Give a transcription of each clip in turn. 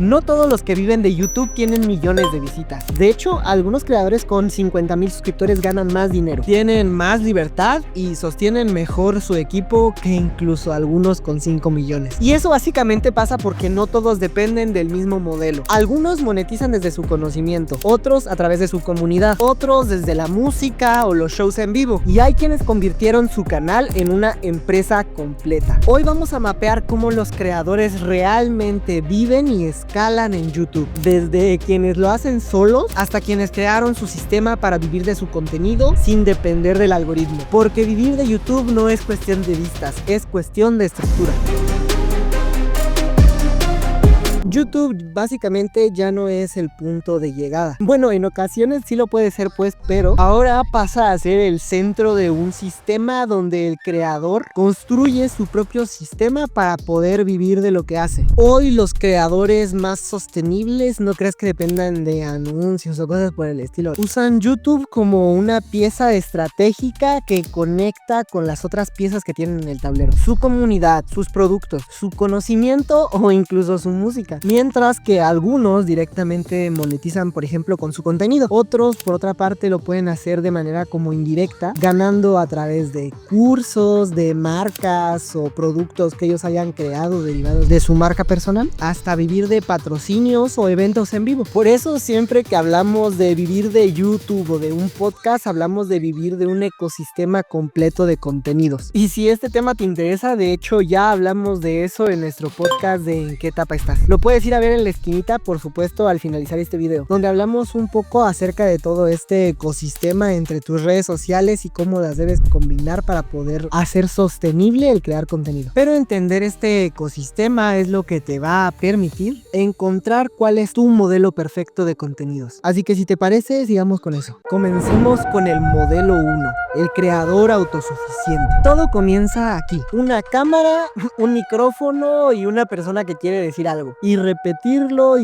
No todos los que viven de YouTube tienen millones de visitas. De hecho, algunos creadores con 50,000 suscriptores ganan más dinero, tienen más libertad y sostienen mejor su equipo que incluso algunos con 5 millones. Y eso básicamente pasa porque no todos dependen del mismo modelo. Algunos monetizan desde su conocimiento, otros a través de su comunidad, otros desde la música o los shows en vivo. Y hay quienes convirtieron su canal en una empresa completa. Hoy vamos a mapear cómo los creadores realmente viven y escalan en YouTube, desde quienes lo hacen solos hasta quienes crearon su sistema para vivir de su contenido sin depender del algoritmo, porque vivir de YouTube no es cuestión de vistas, es cuestión de estructura. YouTube básicamente ya no es el punto de llegada. Bueno, en ocasiones sí lo puede ser pues, pero ahora pasa a ser el centro de un sistema donde el creador construye su propio sistema para poder vivir de lo que hace. Hoy los creadores más sostenibles no creas que dependan de anuncios o cosas por el estilo. Usan YouTube como una pieza estratégica que conecta con las otras piezas que tienen en el tablero. Su comunidad, sus productos, su conocimiento o incluso su música. Mientras que algunos directamente monetizan, por ejemplo, con su contenido. Otros, por otra parte, lo pueden hacer de manera como indirecta, ganando a través de cursos, de marcas o productos que ellos hayan creado derivados de su marca personal, hasta vivir de patrocinios o eventos en vivo. Por eso siempre que hablamos de vivir de YouTube o de un podcast, hablamos de vivir de un ecosistema completo de contenidos. Y si este tema te interesa, de hecho ya hablamos de eso en nuestro podcast de ¿En qué etapa estás? Lo puedes ir a ver en la esquinita, por supuesto, al finalizar este video, donde hablamos un poco acerca de todo este ecosistema entre tus redes sociales y cómo las debes combinar para poder hacer sostenible el crear contenido. Pero entender este ecosistema es lo que te va a permitir encontrar cuál es tu modelo perfecto de contenidos. Así que si te parece, sigamos con eso. Comencemos con el modelo 1, el creador autosuficiente. Todo comienza aquí: una cámara, un micrófono y una persona que quiere decir algo. Y repetirlo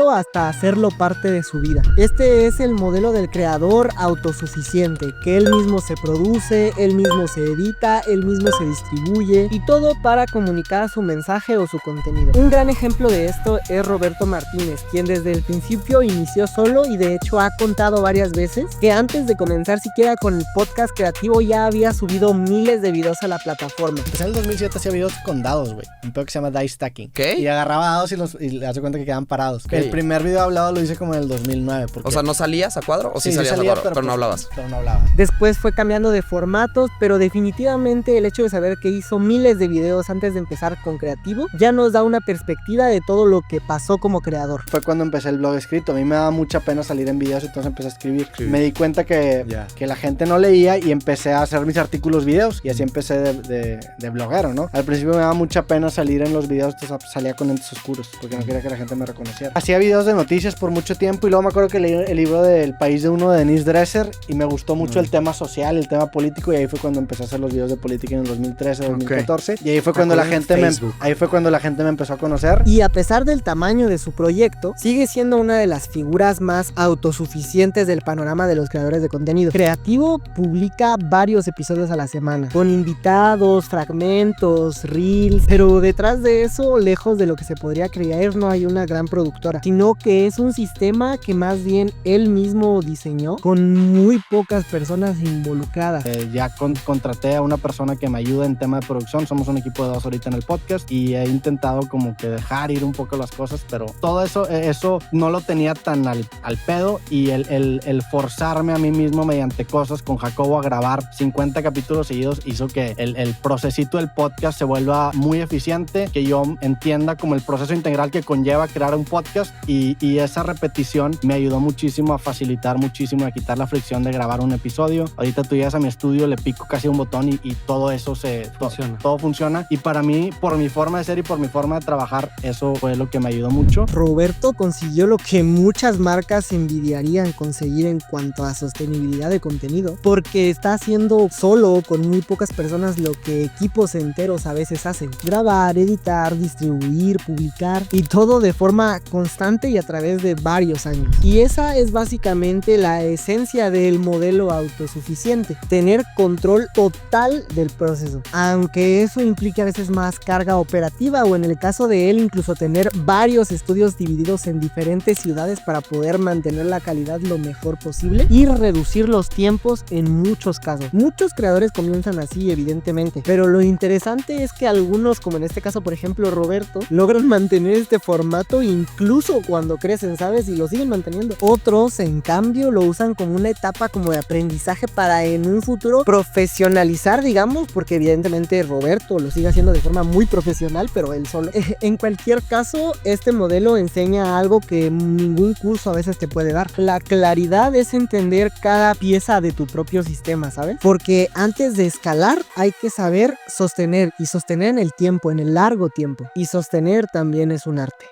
hasta hacerlo parte de su vida. Este es el modelo del creador autosuficiente, que él mismo se produce, él mismo se edita, él mismo se distribuye, y todo para comunicar su mensaje o su contenido. Un gran ejemplo de esto es Roberto Martínez, quien desde el principio inició solo y de hecho ha contado varias veces que antes de comenzar siquiera con el podcast creativo ya había subido miles de videos a la plataforma. Empecé en el 2007, hacía videos con dados, güey. Un pedo que se llama dice stacking. ¿Qué? Y agarraba dados y le hace cuenta que quedaban parados. ¿Qué? El primer video hablado lo hice como en el 2009. Porque... O sea, ¿no salías a cuadro? ¿O sí salías salía, a cuadro? Pero no hablabas. Pero no hablaba. Después fue cambiando de formatos, pero definitivamente el hecho de saber que hizo miles de videos antes de empezar con creativo ya nos da una perspectiva de todo lo que pasó como creador. Fue cuando empecé el blog escrito. A mí me daba mucha pena salir en videos, entonces empecé a escribir. Me di cuenta que la gente no leía y empecé a hacer mis artículos videos, y así empecé de bloguero, ¿no? Al principio me daba mucha pena salir en los videos, entonces salía con lentes oscuros porque no quería que la gente me reconociera. Hacía videos de noticias por mucho tiempo, y luego me acuerdo que leí el libro del País de Uno de Denise Dresser y me gustó mucho el tema social, el tema político, y ahí fue cuando empecé a hacer los videos de política en el 2013, 2014, y ahí fue cuando la gente me empezó a conocer. Y a pesar del tamaño de su proyecto, sigue siendo una de las figuras más autosuficientes del panorama de los creadores de contenido. Creativo publica varios episodios a la semana, con invitados, fragmentos, reels, pero detrás de eso, lejos de lo que se podría creer, no hay una gran productora, sino que es un sistema que más bien él mismo diseñó, con muy pocas personas involucradas. Ya contraté a una persona que me ayuda en tema de producción. Somos un equipo de 2 ahorita en el podcast, y he intentado como que dejar ir un poco las cosas, pero todo eso no lo tenía tan al pedo, y el forzarme a mí mismo mediante cosas con Jacobo a grabar 50 capítulos seguidos hizo que el procesito del podcast se vuelva muy eficiente, que yo entienda como el proceso integral que conlleva crear un podcast, y esa repetición me ayudó muchísimo a facilitar muchísimo, a quitar la fricción de grabar un episodio. Ahorita tú llegas a mi estudio, le pico casi un botón y todo eso funciona. Todo funciona, y para mí, por mi forma de ser y por mi forma de trabajar, eso fue lo que me ayudó mucho. Roberto consiguió lo que muchas marcas envidiarían conseguir en cuanto a sostenibilidad de contenido, porque está haciendo solo con muy pocas personas lo que equipos enteros a veces hacen: grabar, editar, distribuir, publicar publicar y todo de forma constante y a través de varios años. Y esa es básicamente la esencia del modelo autosuficiente, tener control total del proceso, aunque eso implique a veces más carga operativa o en el caso de él incluso tener varios estudios divididos en diferentes ciudades para poder mantener la calidad lo mejor posible y reducir los tiempos en muchos casos. Muchos creadores comienzan así, evidentemente, pero lo interesante es que algunos, como en este caso por ejemplo Roberto, logran mantener este formato incluso cuando crecen, ¿sabes? Y lo siguen manteniendo. Otros, en cambio, lo usan como una etapa como de aprendizaje para en un futuro profesionalizar, digamos, porque evidentemente Roberto lo sigue haciendo de forma muy profesional, pero él solo. En cualquier caso, este modelo enseña algo que ningún curso a veces te puede dar. La claridad es entender cada pieza de tu propio sistema, ¿sabes? Porque antes de escalar hay que saber sostener y sostener en el tiempo, en el largo tiempo. Y sostener también es un arte.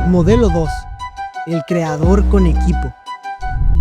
Modelo 2. El creador con equipo.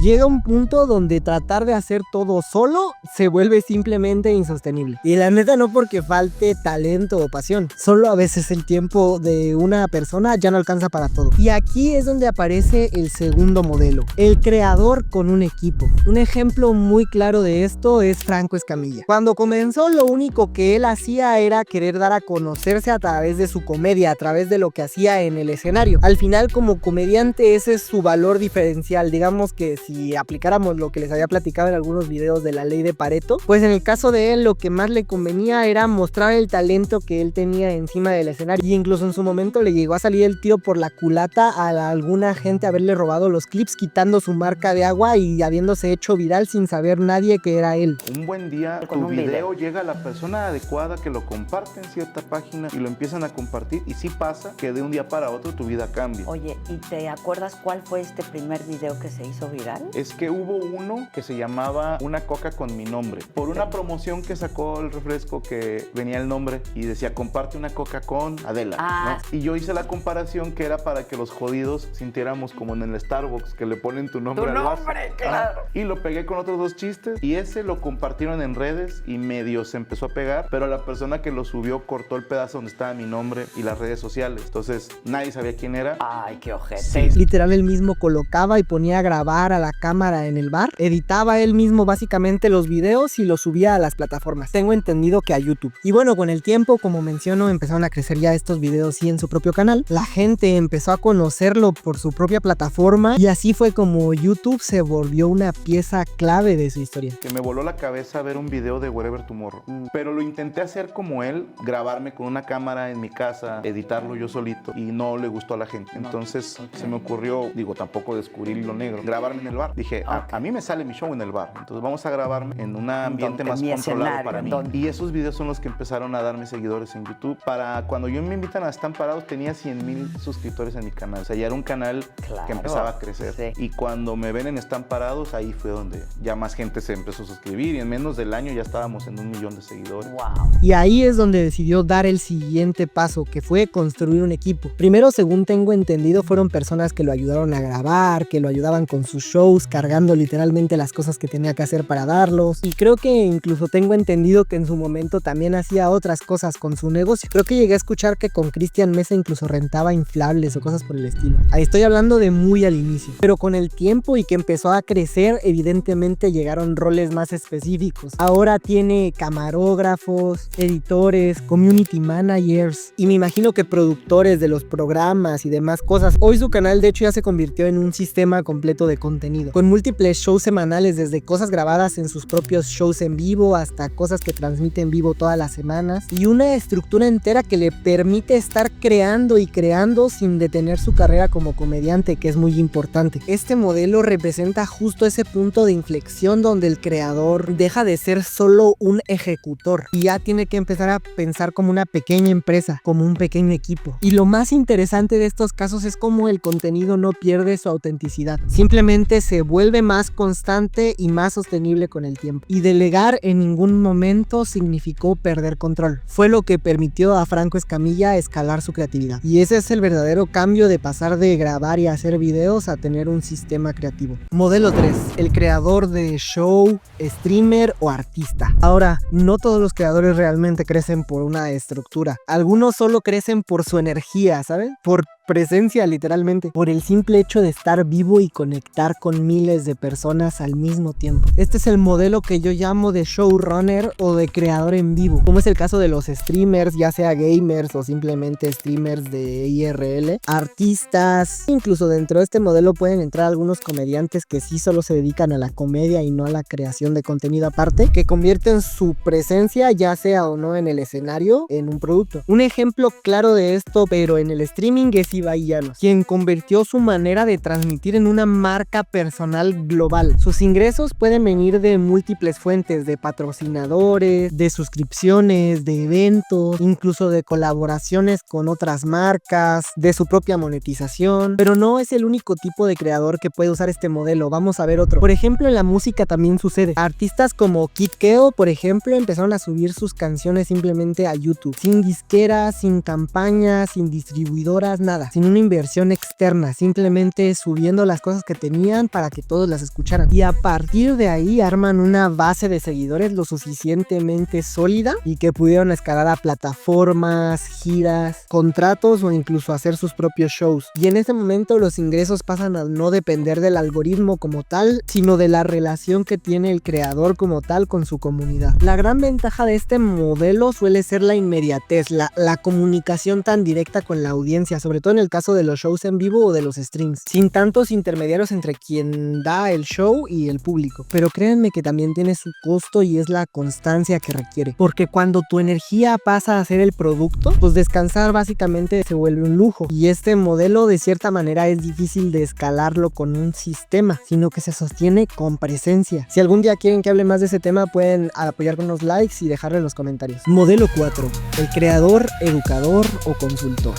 Llega un punto donde tratar de hacer todo solo se vuelve simplemente insostenible. Y la neta no porque falte talento o pasión, solo a veces el tiempo de una persona ya no alcanza para todo. Y aquí es donde aparece el segundo modelo, el creador con un equipo. Un ejemplo muy claro de esto es Franco Escamilla. Cuando comenzó, lo único que él hacía era querer dar a conocerse a través de su comedia, a través de lo que hacía en el escenario. Al final, como comediante, ese es su valor diferencial. Digamos que si aplicáramos lo que les había platicado en algunos videos de la ley de Pareto, pues en el caso de él lo que más le convenía era mostrar el talento que él tenía encima del escenario, y incluso en su momento le llegó a salir el tiro por la culata a alguna gente haberle robado los clips, quitando su marca de agua y habiéndose hecho viral sin saber nadie que era él. Un buen día tu video llega a la persona adecuada que lo comparte en cierta página y lo empiezan a compartir, y sí pasa que de un día para otro tu vida cambia. Oye, ¿y te acuerdas cuál fue este primer video que se hizo viral? Es que hubo uno que se llamaba Una Coca con mi nombre, por una promoción que sacó el refresco que venía el nombre y decía comparte una Coca con Adela, ¿no? Y yo hice la comparación que era para que los jodidos sintiéramos como en el Starbucks, que le ponen tu nombre al vaso. Claro. Y lo pegué con otros dos chistes y ese lo compartieron en redes y medio se empezó a pegar, pero la persona que lo subió cortó el pedazo donde estaba mi nombre y las redes sociales, entonces nadie sabía quién era. Ay, qué ojete. Sí. Literal, él mismo colocaba y ponía a grabar a la cámara en el bar, editaba él mismo básicamente los videos y los subía a las plataformas. Tengo entendido que a YouTube. Y bueno, con el tiempo, como menciono, empezaron a crecer ya estos videos y en su propio canal. La gente empezó a conocerlo por su propia plataforma y así fue como YouTube se volvió una pieza clave de su historia. Que me voló la cabeza ver un video de Wherever Tomorrow, pero lo intenté hacer como él, grabarme con una cámara en mi casa, editarlo yo solito, y no le gustó a la gente. Entonces se me ocurrió, digo, tampoco descubrir lo negro, grabarme en el bar. Dije, a mí me sale mi show en el bar, entonces vamos a grabarme en un ambiente más controlado para mí. Y esos videos son los que empezaron a darme seguidores en YouTube. Para cuando yo me invitan a Están Parados tenía 100,000 suscriptores en mi canal, o sea, ya era un canal que empezaba a crecer. Sí. Y cuando me ven en Están Parados, ahí fue donde ya más gente se empezó a suscribir y en menos del año ya estábamos en 1,000,000 de seguidores. Wow. Y ahí es donde decidió dar el siguiente paso, que fue construir un equipo. Primero, según tengo entendido, fueron personas que lo ayudaron a grabar, que lo ayudaban con sus shows, cargando literalmente las cosas que tenía que hacer para darlos. Y creo que incluso tengo entendido que en su momento también hacía otras cosas con su negocio. Creo que llegué a escuchar que con Cristian Mesa incluso rentaba inflables o cosas por el estilo. Ahí estoy hablando de muy al inicio. Pero con el tiempo y que empezó a crecer, evidentemente llegaron roles más específicos. Ahora tiene camarógrafos, editores, community managers y me imagino que productores de los programas y demás cosas. Hoy su canal de hecho ya se convirtió en un sistema completo de contenido, con múltiples shows semanales, desde cosas grabadas en sus propios shows en vivo hasta cosas que transmite en vivo todas las semanas, y una estructura entera que le permite estar creando y creando sin detener su carrera como comediante, que es muy importante. Este modelo representa justo ese punto de inflexión donde el creador deja de ser solo un ejecutor y ya tiene que empezar a pensar como una pequeña empresa, como un pequeño equipo. Y lo más interesante de estos casos es cómo el contenido no pierde su autenticidad, simplemente se vuelve más constante y más sostenible con el tiempo. Y delegar en ningún momento significó perder control. Fue lo que permitió a Franco Escamilla escalar su creatividad. Y ese es el verdadero cambio de pasar de grabar y hacer videos a tener un sistema creativo. Modelo 3. El creador de show, streamer o artista. Ahora, no todos los creadores realmente crecen por una estructura. Algunos solo crecen por su energía, ¿saben? Por presencia, literalmente, por el simple hecho de estar vivo y conectar con miles de personas al mismo tiempo. Este es el modelo que yo llamo de showrunner o de creador en vivo, como es el caso de los streamers, ya sea gamers o simplemente streamers de IRL, artistas. Incluso dentro de este modelo pueden entrar algunos comediantes que sí solo se dedican a la comedia y no a la creación de contenido aparte, que convierten su presencia, ya sea o no en el escenario, en un producto. Un ejemplo claro de esto, pero en el streaming, es Ibai Llanos, quien convirtió su manera de transmitir en una marca personal global. Sus ingresos pueden venir de múltiples fuentes, de patrocinadores, de suscripciones, de eventos, incluso de colaboraciones con otras marcas, de su propia monetización, pero no es el único tipo de creador que puede usar este modelo. Vamos a ver otro. Por ejemplo, en la música también sucede. Artistas como Kid Keo, por ejemplo, empezaron a subir sus canciones simplemente a YouTube, sin disqueras, sin campañas, sin distribuidoras, nada, sin una inversión externa, simplemente subiendo las cosas que tenían para que todos las escucharan. Y a partir de ahí arman una base de seguidores lo suficientemente sólida y que pudieron escalar a plataformas, giras, contratos o incluso hacer sus propios shows. Y en este momento los ingresos pasan a no depender del algoritmo como tal, sino de la relación que tiene el creador como tal con su comunidad. La gran ventaja de este modelo suele ser la inmediatez, la comunicación tan directa con la audiencia, sobre todo en el caso de los shows en vivo o de los streams, sin tantos intermediarios entre quien da el show y el público. Pero créanme que también tiene su costo y es la constancia que requiere, porque cuando tu energía pasa a ser el producto, pues descansar básicamente se vuelve un lujo, y este modelo de cierta manera es difícil de escalarlo con un sistema, sino que se sostiene con presencia. Si algún día quieren que hable más de ese tema, pueden apoyar con unos likes y dejarlo en los comentarios. Modelo 4. El creador, educador o consultor.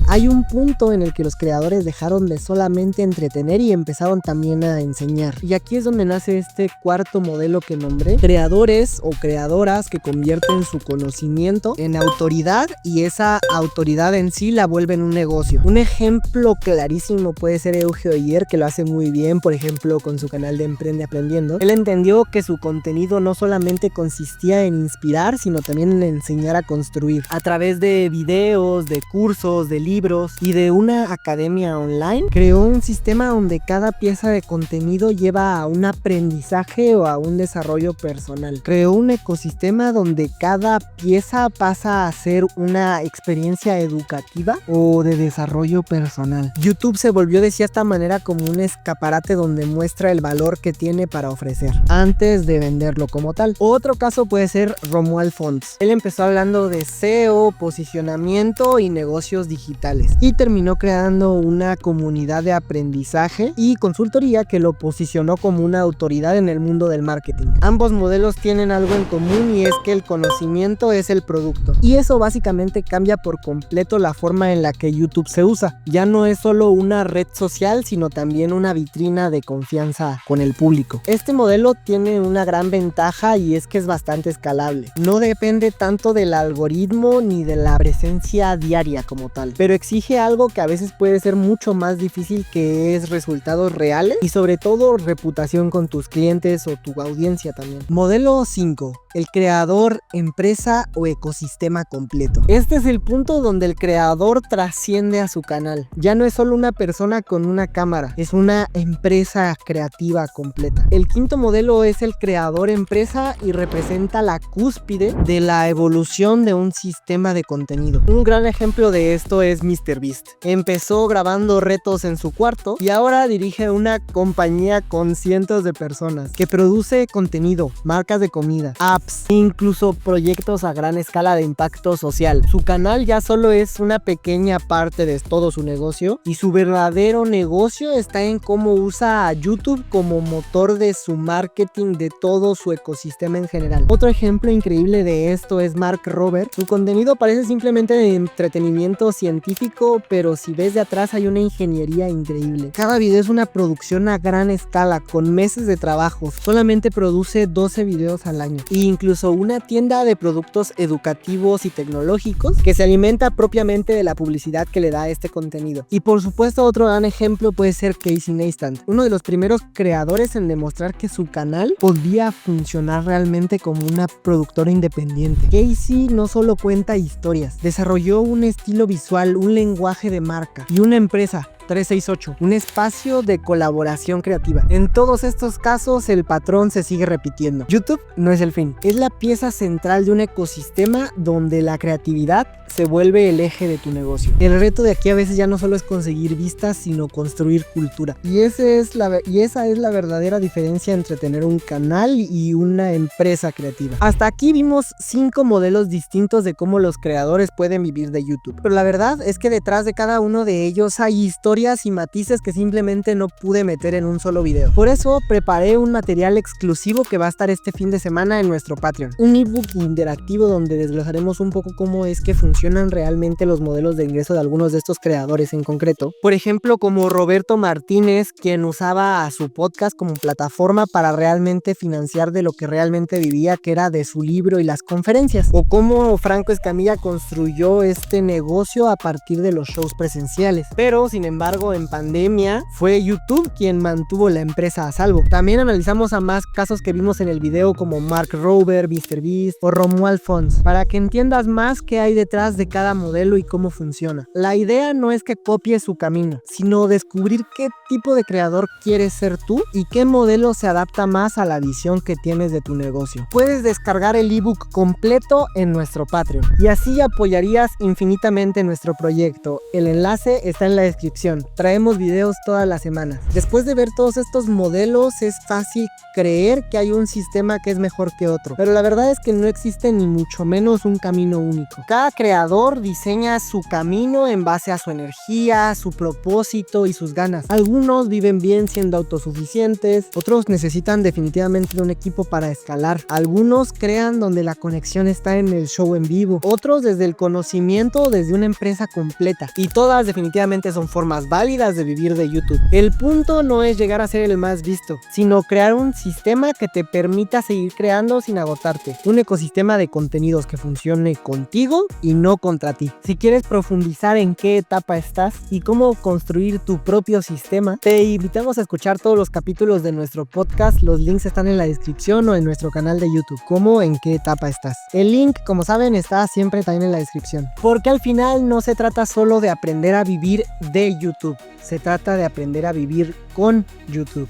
Hay un punto en el que los creadores dejaron de solamente entretener y empezaron también a enseñar. Y aquí es donde nace este cuarto modelo que nombré. Creadores o creadoras que convierten su conocimiento en autoridad y esa autoridad en sí la vuelven un negocio. Un ejemplo clarísimo puede ser Euge Oyer, que lo hace muy bien, por ejemplo, con su canal de Emprende Aprendiendo. Él entendió que su contenido no solamente consistía en inspirar, sino también en enseñar a construir. A través de videos, de cursos, de libros y de una academia online, creó un sistema donde cada pieza de contenido lleva a un aprendizaje o a un desarrollo personal. Creó un ecosistema donde cada pieza pasa a ser una experiencia educativa o de desarrollo personal. YouTube se volvió de cierta manera como un escaparate donde muestra el valor que tiene para ofrecer, antes de venderlo como tal. Otro caso puede ser Romuald Fonts. Él empezó hablando de SEO, posicionamiento y negocios digitales, y terminó creando una comunidad de aprendizaje y consultoría que lo posicionó como una autoridad en el mundo del marketing. Ambos modelos tienen algo en común, y es que el conocimiento es el producto, y eso básicamente cambia por completo la forma en la que YouTube se usa. Ya no es solo una red social, sino también una vitrina de confianza con el público. Este modelo tiene una gran ventaja, y es que es bastante escalable. No depende tanto del algoritmo ni de la presencia diaria como tal, pero exige algo que a veces puede ser mucho más difícil, que es resultados reales y sobre todo reputación con tus clientes o tu audiencia también. Modelo 5. El creador, empresa o ecosistema completo. Este es el punto donde el creador trasciende a su canal. Ya no es solo una persona con una cámara, es una empresa creativa completa. El quinto modelo es el creador empresa y representa la cúspide de la evolución de un sistema de contenido. Un gran ejemplo de esto es MrBeast. Empezó grabando retos en su cuarto y ahora dirige una compañía con cientos de personas que produce contenido, marcas de comida, apps, incluso proyectos a gran escala de impacto social. Su canal ya solo es una pequeña parte de todo su negocio, y su verdadero negocio está en cómo usa a YouTube como motor de su marketing de todo su ecosistema en general. Otro ejemplo increíble de esto es Mark Rober. Su contenido parece simplemente de entretenimiento científico científico, pero si ves de atrás hay una ingeniería increíble. Cada video es una producción a gran escala, con meses de trabajo. Solamente produce 12 videos al año. E incluso una tienda de productos educativos y tecnológicos que se alimenta propiamente de la publicidad que le da este contenido. Y por supuesto, otro gran ejemplo puede ser Casey Neistat, uno de los primeros creadores en demostrar que su canal podía funcionar realmente como una productora independiente. Casey no solo cuenta historias, desarrolló un estilo visual, un lenguaje de marca y una empresa, 368, un espacio de colaboración creativa. En todos estos casos el patrón se sigue repitiendo. YouTube no es el fin, es la pieza central de un ecosistema donde la creatividad se vuelve el eje de tu negocio. El reto de aquí a veces ya no solo es conseguir vistas, sino construir cultura. Y esa es la verdadera diferencia entre tener un canal y una empresa creativa. Hasta aquí vimos 5 modelos distintos de cómo los creadores pueden vivir de YouTube. Pero la verdad es que detrás de cada uno de ellos hay historias y matices que simplemente no pude meter en un solo video. Por eso preparé un material exclusivo que va a estar este fin de semana en nuestro Patreon. Un ebook interactivo donde desglosaremos un poco cómo es que funcionan realmente los modelos de ingreso de algunos de estos creadores en concreto. Por ejemplo, como Roberto Martínez, quien usaba a su podcast como plataforma para realmente financiar de lo que realmente vivía, que era de su libro y las conferencias. O cómo Franco Escamilla construyó este negocio a partir de los shows presenciales. Pero, sin embargo, en pandemia fue YouTube quien mantuvo la empresa a salvo. También analizamos a más casos que vimos en el video como Mark Rober, MrBeast o Romuald Fons, para que entiendas más qué hay detrás de cada modelo y cómo funciona. La idea no es que copies su camino, sino descubrir qué tipo de creador quieres ser tú y qué modelo se adapta más a la visión que tienes de tu negocio. Puedes descargar el ebook completo en nuestro Patreon y así apoyarías infinitamente nuestro proyecto. El enlace está en la descripción. Traemos videos todas las semanas. Después de ver todos estos modelos, es fácil creer que hay un sistema que es mejor que otro, pero la verdad es que no existe ni mucho menos un camino único. Cada creador diseña su camino en base a su energía, su propósito y sus ganas. Algunos viven bien siendo autosuficientes, otros necesitan definitivamente de un equipo para escalar. Algunos crean donde la conexión está en el show en vivo, otros desde el conocimiento o desde una empresa completa. Y todas definitivamente son formas válidas de vivir de YouTube. El punto no es llegar a ser el más visto, sino crear un sistema que te permita seguir creando sin agotarte. Un ecosistema de contenidos que funcione contigo y no contra ti. Si quieres profundizar en qué etapa estás y cómo construir tu propio sistema, te invitamos a escuchar todos los capítulos de nuestro podcast. Los links están en la descripción o en nuestro canal de YouTube, como en qué etapa estás. El link, como saben, está siempre también en la descripción. Porque al final no se trata solo de aprender a vivir de YouTube, se trata de aprender a vivir con YouTube.